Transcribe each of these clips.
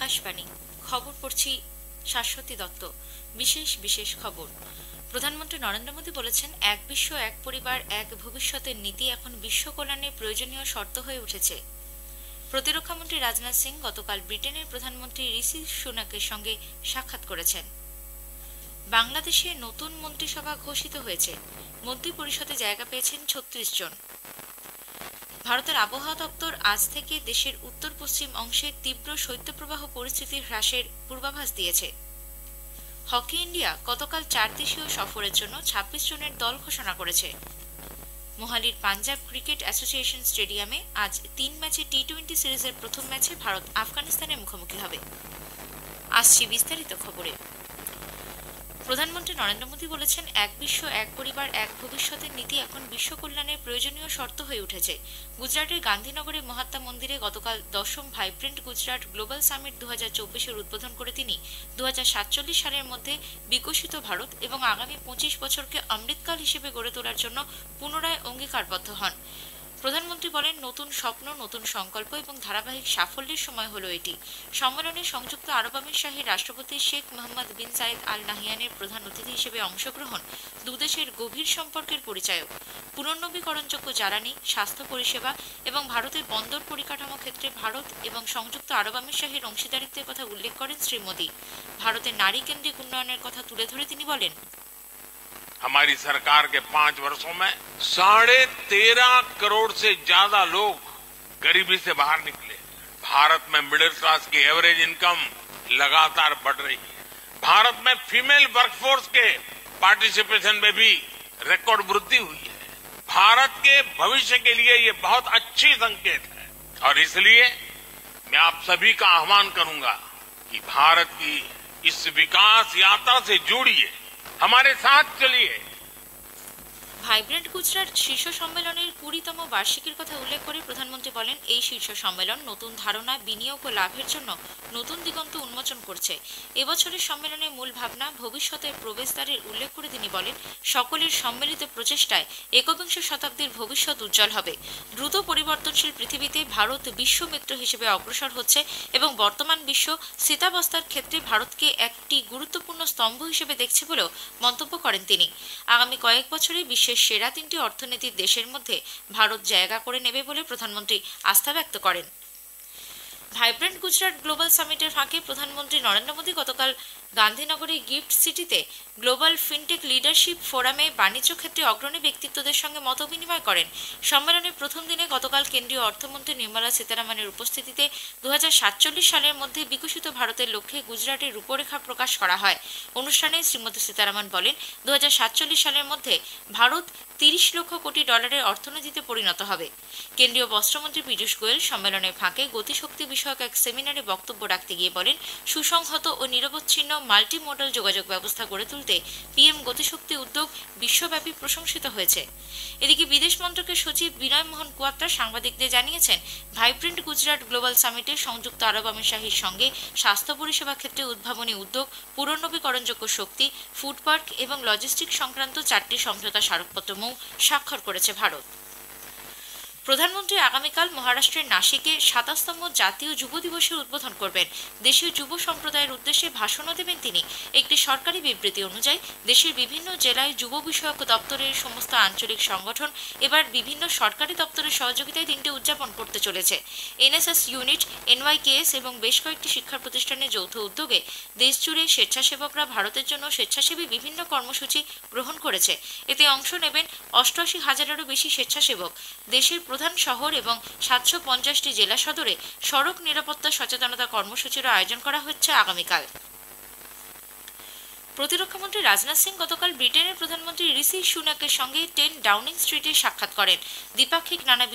আকাশবাণী খবর পড়ছি শাশ্বতী দত্ত। বিশেষ খবর। প্রধানমন্ত্রী নরেন্দ্র মোদী বলেছেন, এক বিশ্ব এক পরিবার এক ভবিষ্যতের নীতি এখন বিশ্ব কল্যাণের প্রয়োজনীয় শর্ত হয়ে উঠেছে। প্রতিরক্ষামন্ত্রী রাজনাথ সিং গতকাল ব্রিটেনের প্রধানমন্ত্রী ঋষি সুনাকের সঙ্গে সাক্ষাৎ করেছেন। বাংলাদেশে নতুন মন্ত্রিসভা ঘোষিত হয়েছে। মন্ত্রী পরিষদে জায়গা পেয়েছেন ৩৬ জন। ভারতের আবহাওয়া দপ্তর আজ থেকে দেশের উত্তর পশ্চিম অংশে তীব্র শৈত্যপ্রবাহ পরিস্থিতির হ্রাসের পূর্বাভাস দিয়েছে। হকি ইন্ডিয়া গতকাল 4 দেশীয় সফরের জন্য ২৬ জনের দল ঘোষণা করেছে। মোহালির পাঞ্জাব ক্রিকেট অ্যাসোসিয়েশন স্টেডিয়ামে আজ ৩ ম্যাচে টি-20 সিরিজের প্রথম ম্যাচে ভারত আফগানিস্তানের মুখোমুখি হবে। আসছি বিস্তারিত খবরে। প্রধানমন্ত্রী নরেন্দ্র মোদী বলেছেন, এক বিশ্ব এক পরিবার এক ভবিষ্যতের নীতি এখন বিশ্ব কল্যাণের প্রয়োজনীয় শর্ত হয়ে উঠেছে। গুজরাটের গান্ধীনগরে মহাত্মা মন্দিরে গতকাল ১০ম ভাইব্রেন্ট গুজরাট গ্লোবাল সামিট ২০২৪-এর উদ্বোধন করে তিনি ২০৪৭ সালের মধ্যে বিকশিত ভারত এবং আগামী ২৫ বছরকে অমৃতকাল হিসেবে গড়ে তোলার জন্য পুনরায় অঙ্গীকারবদ্ধ হন। প্রধানমন্ত্রী বলেন, নতুন স্বপ্ন, নতুন সংকল্প এবং ধারাবাহিক সাফল্যের সময় হল এটি। সম্মেলনে সংযুক্ত আরব আমিরশাহীর রাষ্ট্রপতি শেখ মোহাম্মদ বিন জায়েদ আল নাহিয়ানের প্রধান অতিথি হিসেবে অংশগ্রহণ দুদেশের গভীর সম্পর্কের পরিচায়ক। পুনর্নবীকরণযোগ্য জ্বালানি, স্বাস্থ্য পরিষেবা এবং ভারতের বন্দর পরিকাঠামো ক্ষেত্রে ভারত এবং সংযুক্ত আরব আমিরশাহীর অংশীদারিত্বের কথা উল্লেখ করেন শ্রী মোদী। ভারতের নারী কেন্দ্রিক উন্নয়নের কথা তুলে ধরে তিনি বলেন, हमारी सरकार के 5 वर्षों में 13.5 करोड़ से ज्यादा लोग गरीबी से बाहर निकले। भारत में मिडिल क्लास की एवरेज इनकम लगातार बढ़ रही है। भारत में फीमेल वर्कफोर्स के पार्टिसिपेशन में भी रिकॉर्ड वृद्धि हुई है। भारत के भविष्य के लिए ये बहुत अच्छी संकेत है और इसलिए मैं आप सभी का आह्वान करूंगा कि भारत की इस विकास यात्रा से जुड़िए, हमारे साथ चलिए। ভাইব্রেন্ট গুজরাট শীর্ষ সম্মেলনের ২০তম বার্ষিকীর কথা উল্লেখ করে প্রধানমন্ত্রী বলেন, এই শীর্ষ সম্মেলন নতুন ধারণা, বিনিয়োগ ও লাভের জন্য নতুন দিগন্ত উন্মোচন করছে। এবছরের সম্মেলনের মূল ভাবনা ভবিষ্যতের প্রবেশদ্বারের উল্লেখ করে তিনি বলেন, সকলের সম্মিলিত প্রচেষ্টায় একবিংশ শতাব্দীর ভবিষ্যৎ উজ্জ্বল হবে। দ্রুত পরিবর্তনশীল পৃথিবীতে ভারত বিশ্ব মিত্র হিসেবে অগ্রসর হচ্ছে এবং বর্তমান বিশ্ব স্থিতাবস্থার ক্ষেত্রে ভারতকে একটি গুরুত্বপূর্ণ স্তম্ভ হিসেবে দেখছে বলেও মন্তব্য করেন তিনি। আগামী কয়েক বছরে বিশ্বের সেরা ৩টি অর্থনীতির দেশের মধ্যে ভারত জায়গা করে নেবে বলে প্রধানমন্ত্রী আস্থা ব্যক্ত করেন। ভাইব্রেন্ট গুজরাট গ্লোবাল সামিটের ফাঁকে প্রধানমন্ত্রী নরেন্দ্র মোদী গতকাল গান্ধীনগরে গিফট সিটিতে গ্লোবাল ফিনটেক লিডারশিপ ফোরামে বাণিজ্য ক্ষেত্রে অগ্রণী ব্যক্তিত্বদের সঙ্গে মতবিনিময় করেন। সম্মেলনের প্রথম দিনে গতকাল কেন্দ্রীয় অর্থমন্ত্রী নির্মলা সীতারামনের উপস্থিতিতে ২০৪৭ সালের মধ্যে বিকশিত ভারতের লক্ষ্যে গুজরাটের রূপরেখা প্রকাশ করা হয়। অনুষ্ঠানে শ্রীমতী সীতারামন বলেন, ২০৪৭ সালের মধ্যে ভারত ৩০ লক্ষ কোটি ডলারের অর্থনীতিতে পরিণত হবে। কেন্দ্রীয় বস্ত্রমন্ত্রী পীযূষ গোয়েল সম্মেলনের ফাঁকে গতিশক্তি বিষয়ক এক সেমিনারে বক্তব্য রাখতে গিয়ে বলেন, সুসংহত ও নিরবচ্ছিন্ন মাল্টি মডাল যোগাযোগ ব্যবস্থা গড়ে তুলতে পিএম গতিশক্তি উদ্যোগ বিশ্বব্যাপী প্রশংসিত হয়েছে। এদিকে বিদেশ মন্ত্রকের সচিব বিনয় মোহন কুয়াত্রা সাংবাদিকদের জানিয়েছেন, ভাইব্রেন্ট গুজরাট গ্লোবাল সামিটে সংযুক্ত আরব আমিরশাহীর সঙ্গে স্বাস্থ্য পরিষেবা ক্ষেত্রে উদ্ভাবনী উদ্যোগ, পুনর্নবীকরণযোগ্য শক্তি, ফুড পার্ক এবং লজিস্টিক সংক্রান্ত 4টি সমঝোতা স্মারকপত্র স্বাক্ষর করেছে ভারত। প্রধানমন্ত্রী আগামীকাল মহারাষ্ট্রের নাসিকে ২৭তম জাতীয় যুব দিবসের উদ্বোধন করবেন। দেশীয় যুব সম্প্রদায়ের উদ্দেশ্যে ভাষণও দেবেন তিনি। একটি সরকারি বিবৃতি অনুযায়ী দেশের বিভিন্ন জেলায় যুব বিষয়ক দপ্তরের সমস্ত আঞ্চলিক সংগঠন এবার বিভিন্ন সরকারি দপ্তরের সহযোগিতায় দিনটি উদযাপন করতে চলেছে। এনএসএস ইউনিট, এনওয়াইকেএস এবং বেশ কয়েকটি শিক্ষা প্রতিষ্ঠানের যৌথ উদ্যোগে দেশজুড়ে স্বেচ্ছাসেবকরা ভারতের জন্য স্বেচ্ছাসেবী বিভিন্ন কর্মসূচি গ্রহণ করেছে। এতে অংশ নেবেন ৮৮,০০০-এরও বেশি স্বেচ্ছাসেবক। দেশের প্রধান শহর এবং ৭৫০টি জেলা সদরে সড়ক নিরাপত্তা সচেতনতা কর্মসূচির আয়োজন করা হচ্ছে আগামীকাল। প্রতিরক্ষামন্ত্রী রাজনাথ সিং গতকাল ব্রিটেনের প্রধানমন্ত্রী ঋষি সুনাকের সঙ্গে 10 ডাউনিং স্ট্রিটে সাক্ষাৎ করেন। দ্বিপাক্ষিক নানা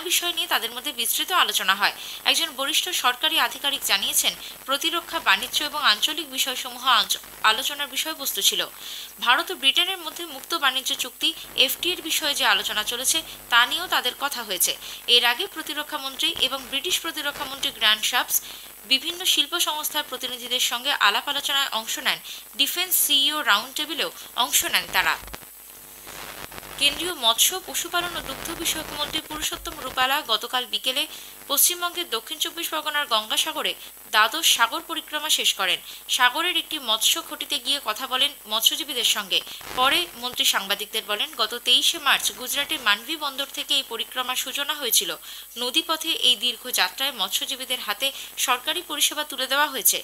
বিষয় নিয়ে তাদের মধ্যে বিস্তৃত আলোচনা হয়। একজন বরিষ্ঠ সরকারি আধিকারিক জানিয়েছেন, প্রতিরক্ষা, বাণিজ্য এবং আঞ্চলিক বিষয়সমূহ আলোচনার বিষয়বস্তু ছিল। ভারত ও ব্রিটেনের মধ্যে মুক্ত বাণিজ্য চুক্তি এফটিএর বিষয়ে যে আলোচনা চলেছে তা নিয়েও তাদের কথা হয়েছে। এর আগে প্রতিরক্ষামন্ত্রী এবং ব্রিটিশ প্রতিরক্ষামন্ত্রী গ্র্যান্ড শাপস বিভিন্ন শিল্প সংস্থার প্রতিনিধিদের সঙ্গে আলাপ আলোচনায় অংশ নেন। ডিফেন্স সিইও রাউন্ড টেবিলেও অংশ নেন তারা। কেন্দ্রীয় মৎস্য পশুপালন ও দুগ্ধ বিষয়ক মন্ত্রী পুরুষোত্তম রূপালা গতকাল বিকেলে পশ্চিমবঙ্গের দক্ষিণ 24 পরগনার গঙ্গাসাগরে দ্বাদশ সাগর পরিক্রমা শেষ করেন। সাগরের একটি মৎস্য ঘাঁটিতে গিয়ে কথা বলেন মৎস্যজীবীদের সঙ্গে। পরে মন্ত্রী সাংবাদিকদের বলেন, গত 23শে মার্চ গুজরাটের মান্ডভি বন্দর থেকে এই পরিক্রমার সূচনা হয়েছিল। নদীপথে এই দীর্ঘ যাত্রায় মৎস্যজীবীদের হাতে সরকারি পরিষেবা তুলে দেওয়া হয়েছে।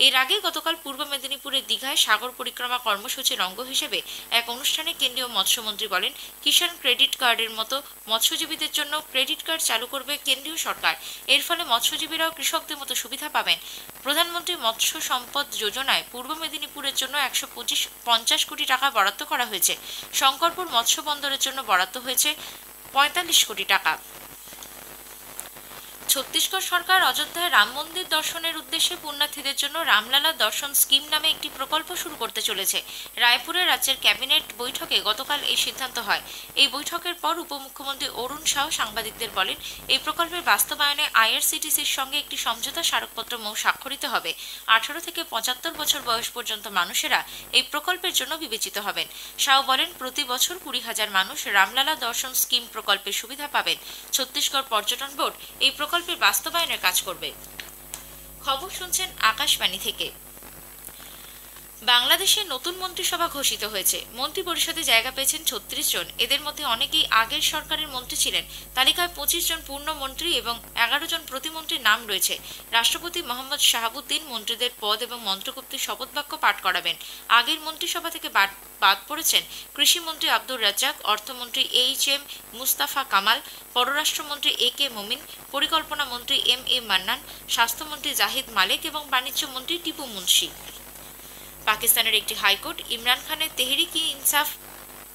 এর আগে গতকাল পূর্ব মেদিনীপুরের দীঘায় সাগর পরিক্রমা কর্মসূচির অঙ্গ হিসেবে এক অনুষ্ঠানে কেন্দ্রীয় মৎস্যমন্ত্রী বলেন, কিষাণ ক্রেডিট কার্ডের মতো মৎস্যজীবীদের জন্য ক্রেডিট কার্ড চালু করবে কেন্দ্রীয় সরকার। এর ফলে মৎস্যজীবীরাও কৃষকদের মতো সুবিধা পাবেন। প্রধানমন্ত্রী মৎস্য সম্পদ যোজনায় পূর্ব মেদিনীপুরের জন্য 150 কোটি টাকা বরাদ্দ করা হয়েছে। শঙ্করপুর মৎস্য বন্দরের জন্য বরাদ্দ হয়েছে 45 কোটি টাকা। ছত্তিশগড় সরকার অযোধ্যায় রাম মন্দির দর্শনের উদ্দেশ্যে পুণ্যার্থীদের জন্য রামলালা দর্শন স্কিম নামে একটি প্রকল্প শুরু করতে চলেছে। রায়পুরে রাজ্যের ক্যাবিনেট বৈঠকে গতকাল এই সিদ্ধান্ত হয়। এই বৈঠকের পর উপমুখ্যমন্ত্রী অরুণ সাউ সাংবাদিকদের বলেন, এই প্রকল্পের বাস্তবায়নে আইআরসিটিসির সঙ্গে একটি সমঝোতা স্মারকপত্র স্বাক্ষরিত হবে। 18 থেকে 75 বছর বয়স পর্যন্ত মানুষেরা এই প্রকল্পের জন্য বিবেচিত হবেন। সাউ বলেন, প্রতি বছর 20,000 মানুষ রামলালা দর্শন স্কিম প্রকল্পের সুবিধা পাবেন। ছত্তিশগড় পর্যটন বোর্ড এই প্রকল্পের বাস্তবায়নের কাজ করবে। খবর শুনছেন আকাশবাণী থেকে। বাংলাদেশে নতুন মন্ত্রিসভা ঘোষিত হয়েছে। মন্ত্রী পরিষদে জায়গা পেয়েছেন 36 জন। এদের মধ্যে অনেকেই আগের সরকারের মন্ত্রী ছিলেন। তালিকায় 25 জন পূর্ণমন্ত্রী এবং 11 জন প্রতিমন্ত্রীর নাম রয়েছে। রাষ্ট্রপতি মোহাম্মদ শাহাবুদ্দিন মন্ত্রীদের পদ এবং মন্ত্রগুপ্তির শপথ বাক্য পাঠ করাবেন। আগের মন্ত্রিসভা থেকে বাদ পড়েছেন কৃষিমন্ত্রী আব্দুর রাজ্জাক, অর্থমন্ত্রী এইচ.এম. মুস্তাফা কামাল, পররাষ্ট্রমন্ত্রী এ.কে. মমিন, পরিকল্পনা মন্ত্রী এম.এ. মান্নান, স্বাস্থ্যমন্ত্রী জাহিদ মালেক এবং বাণিজ্য মন্ত্রী টিপু মুন্সি। পাকিস্তানের একটি হাইকোর্ট ইমরান খানের তেহরিক-ই-ইনসাফ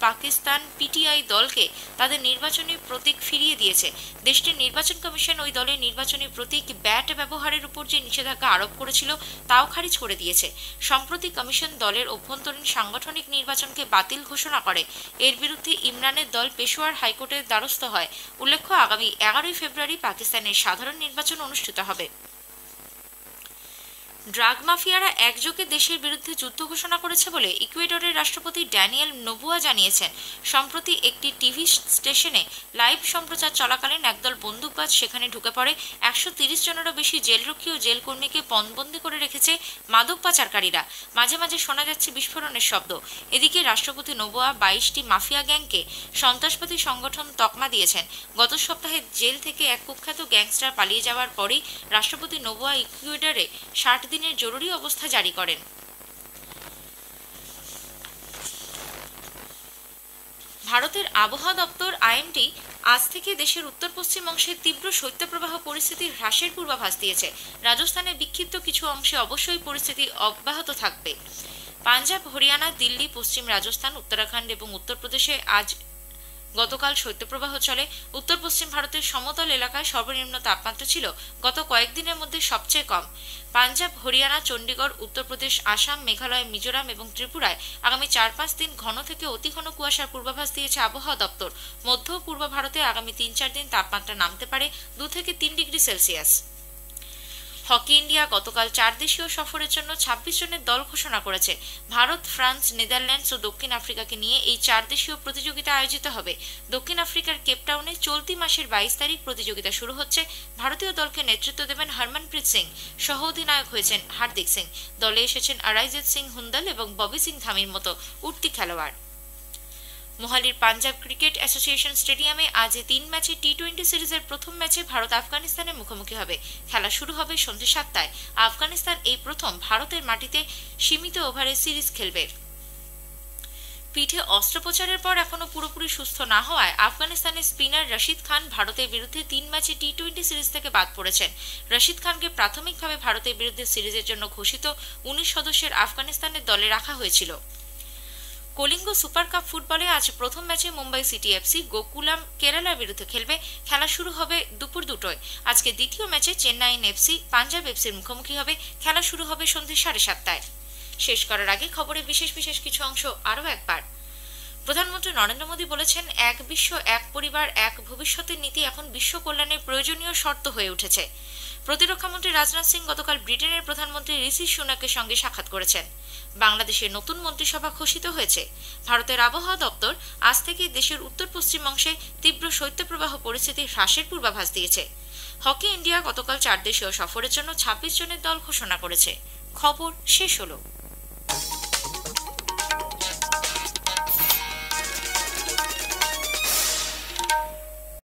পাকিস্তান পিটিআই দলকে তাদের নির্বাচনী প্রতীক ফিরিয়ে দিয়েছে। দেশটির নির্বাচন কমিশন ওই দলের নির্বাচনী প্রতীক ব্যাট ব্যবহারের উপর যে নিষেধাজ্ঞা আরোপ করেছিল তাও খারিজ করে দিয়েছে। সম্প্রতি কমিশন দলের অভ্যন্তরীণ সাংগঠনিক নির্বাচনকে বাতিল ঘোষণা করে। এর বিরুদ্ধে ইমরানের দল পেশোয়ার হাইকোর্টের দ্বারস্থ হয়। উল্লেখ্য, আগামী 11 ফেব্রুয়ারি পাকিস্তানের সাধারণ নির্বাচন অনুষ্ঠিত হবে। ড্রাগ মাফিয়ারা একযোগে দেশের বিরুদ্ধে যুদ্ধ ঘোষণা করেছে বলে ইকুয়েডরের রাষ্ট্রপতি ড্যানিয়েল নোবোয়া জানিয়েছেন। সম্প্রতি একটি টিভি স্টেশনে লাইভ সম্প্রচার চলাকালীন একদল বন্দুকবাজ সেখানে ঢুকে পড়ে। 130 জনেরও বেশি জেলরক্ষী ও জেলকর্মীকে পণবন্দি করে রেখেছে মাদক পাচারকারীরা। মাঝে মাঝে শোনা যাচ্ছে বিস্ফোরণের শব্দ। এদিকে রাষ্ট্রপতি নোবোয়া 22টি মাফিয়া গ্যাংকে সন্ত্রাসবাদী সংগঠন তকমা দিয়েছেন। গত সপ্তাহে জেল থেকে এক কুখ্যাত গ্যাংস্টার পালিয়ে যাওয়ার পরেই রাষ্ট্রপতি নোবোয়া ইকুয়েডরে 60 দিনের জরুরি অবস্থা জারি করেন। ভারতের আবহাওয়া দপ্তর আইএমডি আজ থেকে দেশের উত্তর পশ্চিম অংশে তীব্র শৈত্যপ্রবাহ পরিস্থিতির হ্রাসের পূর্বাভাস দিয়েছে। রাজস্থানের বিক্ষিপ্ত কিছু অংশে অবশ্যই পরিস্থিতি অব্যাহত থাকবে। পাঞ্জাব, হরিয়ানা, দিল্লি, পশ্চিম রাজস্থান, উত্তরাখণ্ড এবং উত্তরপ্রদেশে গতকাল শৈত্যপ্রবাহ চলে। উত্তর পশ্চিম ভারতের সমতল এলাকায় সর্বনিম্ন তাপমাত্রা ছিল গত কয়েকদিনের মধ্যে সবচেয়ে কম। পাঞ্জাব, হরিয়ানা, চণ্ডীগড়, উত্তরপ্রদেশ, আসাম, মেঘালয়, মিজোরাম এবং ত্রিপুরায় আগামী 4-5 দিন ঘন থেকে অতি ঘন কুয়াশার পূর্বাভাস দিয়েছে আবহাওয়া দপ্তর। মধ্য ও পূর্ব ভারতে আগামী 3-4 দিন তাপমাত্রা নামতে পারে 2 থেকে 3 ডিগ্রি সেলসিয়াস। হকি ইন্ডিয়া গতকাল 4 দেশীয় সফরের জন্য 26 জনের দল ঘোষণা করেছে। ভারত, ফ্রান্স, নেদারল্যান্ডস ও দক্ষিণ আফ্রিকাকে নিয়ে এই 4 দেশীয় প্রতিযোগিতা আয়োজিত হবে। দক্ষিণ আফ্রিকার কেপটাউনে চলতি মাসের 22 তারিখ প্রতিযোগিতা শুরু হচ্ছে। ভারতীয় দলকে নেতৃত্ব দেবেন হরমনপ্রীত সিং। সহ অধিনায়ক হয়েছেন হার্দিক সিং। দলে এসেছেন অরাইজিৎ সিং হুন্ডাল এবং ববি সিং ধামির মতো উঠতি খেলোয়াড়। মোহালির পাঞ্জাব ক্রিকেট অ্যাসোসিয়েশন স্টেডিয়ামে আজ 3 ম্যাচে টি-20 সিরিজের প্রথম ম্যাচে ভারত আফগানিস্তানের মুখোমুখি হবে। খেলা শুরু হবে সন্ধ্যে 7টায়। আফগানিস্তান এই প্রথম ভারতের মাটিতে সীমিত ওভারে সিরিজ খেলবে। পিঠে অস্ত্রোপচারের পর এখনো পুরোপুরি সুস্থ না হওয়ায় আফগানিস্তানের স্পিনার রশিদ খান ভারতের বিরুদ্ধে 3 ম্যাচে টি-20 সিরিজ থেকে বাদ পড়েছেন। রশিদ খানকে প্রাথমিকভাবে ভারতের বিরুদ্ধে সিরিজের জন্য ঘোষিত 19 সদস্যের আফগানিস্তানের দলে রাখা হয়েছিল। কলিঙ্গ সুপার কাপ ফুটবলে আজ প্রথম ম্যাচে মুম্বাই সিটি এফসি গোকুলাম কেরালার বিরুদ্ধে খেলবে। খেলা শুরু হবে দুপুর 2টায়। আজকে দ্বিতীয় ম্যাচে চেন্নাইন এফসি পাঞ্জাব এফসির মুখোমুখি হবে। খেলা শুরু হবে সন্ধ্যে 7:30টায়। শেষ করার আগে খবরের বিশেষ কিছু অংশ আরও একবার। প্রধানমন্ত্রী নরেন্দ্র মোদী বলেছেন, এক বিশ্ব, এক পরিবার, এক ভবিষ্যতের নীতি এখন বিশ্ব কল্যাণের প্রয়োজনীয় শর্ত হয়ে উঠেছে। প্রতিরক্ষামন্ত্রী রাজনাথ সিং গতকাল ব্রিটেনের প্রধানমন্ত্রী ঋষি সুনাকের সঙ্গে সাক্ষাৎ করেছেন। বাংলাদেশের নতুন মন্ত্রিসভা ঘোষিত হয়েছে। ভারতের আবহাওয়া দপ্তর আজ থেকে দেশের উত্তর পশ্চিম অংশে তীব্র শৈত্যপ্রবাহ পরিস্থিতি হ্রাসের পূর্বাভাস দিয়েছে। হকি ইন্ডিয়া গতকাল 4 দেশীয় সফরের জন্য 26 জনের দল ঘোষণা করেছে। খবর শেষ হলো।